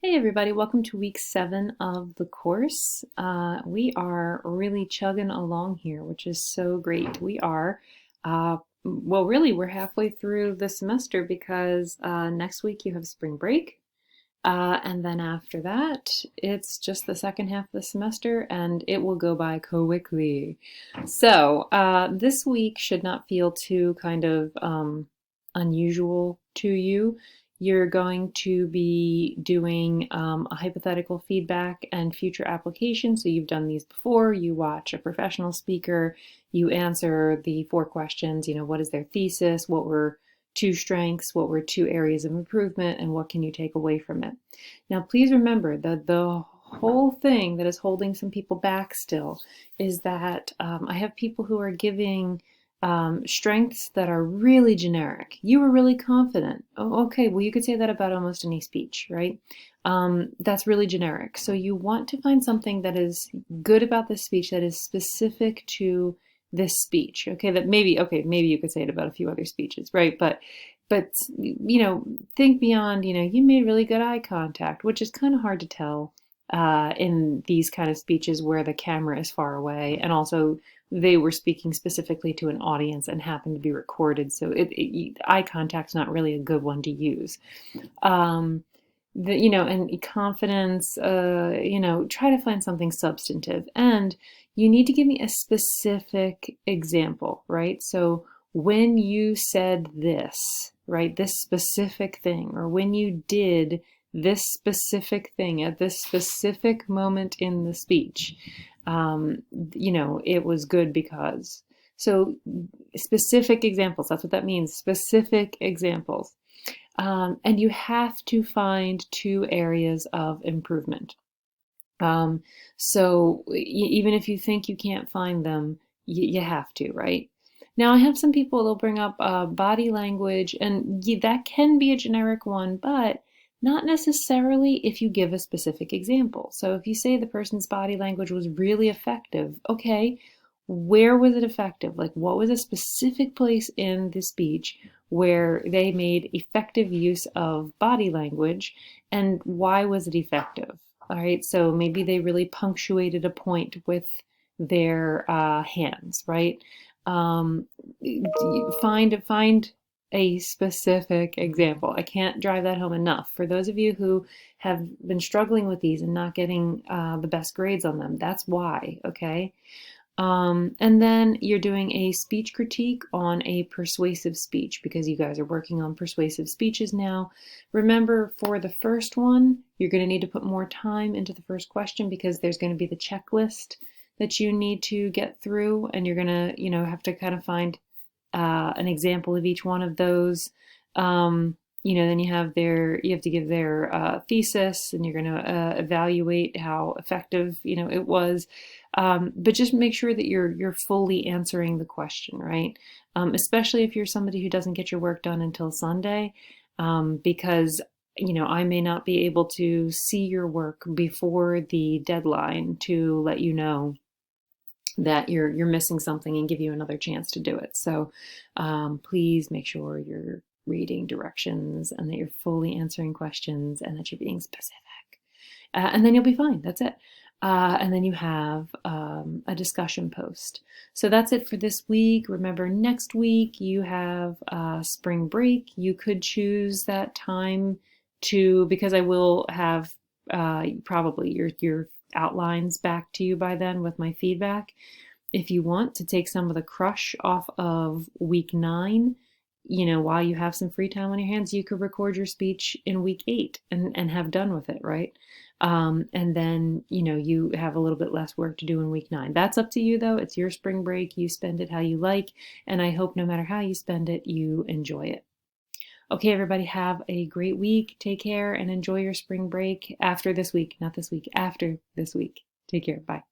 Hey everybody, welcome to week 7 of the course. We are really chugging along here, which is so great. Really, we're halfway through the semester because next week you have spring break. And then after that, it's just the second half of the semester and it will go by quickly. So this week should not feel too kind of unusual to you. You're going to be doing a hypothetical feedback and future application. So you've done these before. You watch a professional speaker, you answer the 4 questions, what is their thesis, what were 2 strengths, what were 2 areas of improvement, and what can you take away from it. Now, please remember that the whole thing that is holding some people back still is that I have people who are giving strengths that are really generic. You were really confident. Oh, okay, well, you could say that about almost any speech, right? That's really generic. So you want to find something that is good about this speech that is specific to this speech. Okay, maybe you could say it about a few other speeches, right? But think beyond. You made really good eye contact, which is kind of hard to tell in these kind of speeches where the camera is far away, and also they were speaking specifically to an audience and happened to be recorded, so eye contact's not really a good one to use. Um, and confidence, try to find something substantive. And you need to give me a specific example, right? So when you said this, right, this specific thing, or when you did this specific thing at this specific moment in the speech, it was good because. So specific examples, that's what that means, specific examples. And you have to find 2 areas of improvement. So even if you think you can't find them, you have to, right? Now, I have some people, they'll bring up body language, and that can be a generic one, but not necessarily if you give a specific example. So if you say the person's body language was really effective, okay, where was it effective? Like, what was a specific place in the speech where they made effective use of body language, and why was it effective? All right, so maybe they really punctuated a point with their hands, right? Um, find a specific example. I can't drive that home enough. For those of you who have been struggling with these and not getting the best grades on them, that's why, okay? And then you're doing a speech critique on a persuasive speech because you guys are working on persuasive speeches now. Remember, for the first one, you're going to need to put more time into the first question because there's going to be the checklist that you need to get through, and you're going to, have to kind of find an example of each one of those. Then you have to give their thesis, and you're going to evaluate how effective, it was. But just make sure that you're fully answering the question, right? Especially if you're somebody who doesn't get your work done until Sunday, because I may not be able to see your work before the deadline to let you know that you're missing something and give you another chance to do it. So please make sure you're reading directions and that you're fully answering questions and that you're being specific. And then you'll be fine. That's it. And then you have a discussion post. So that's it for this week. Remember, next week you have spring break. You could choose that time because I will have probably your outlines back to you by then with my feedback. If you want to take some of the crush off of week 9, while you have some free time on your hands, you could record your speech in week 8 and have done with it, right? And then, you have a little bit less work to do in week 9. That's up to you, though. It's your spring break. You spend it how you like. And I hope no matter how you spend it, you enjoy it. Okay, everybody, have a great week. Take care and enjoy your spring break after this week, not this week, after this week. Take care. Bye.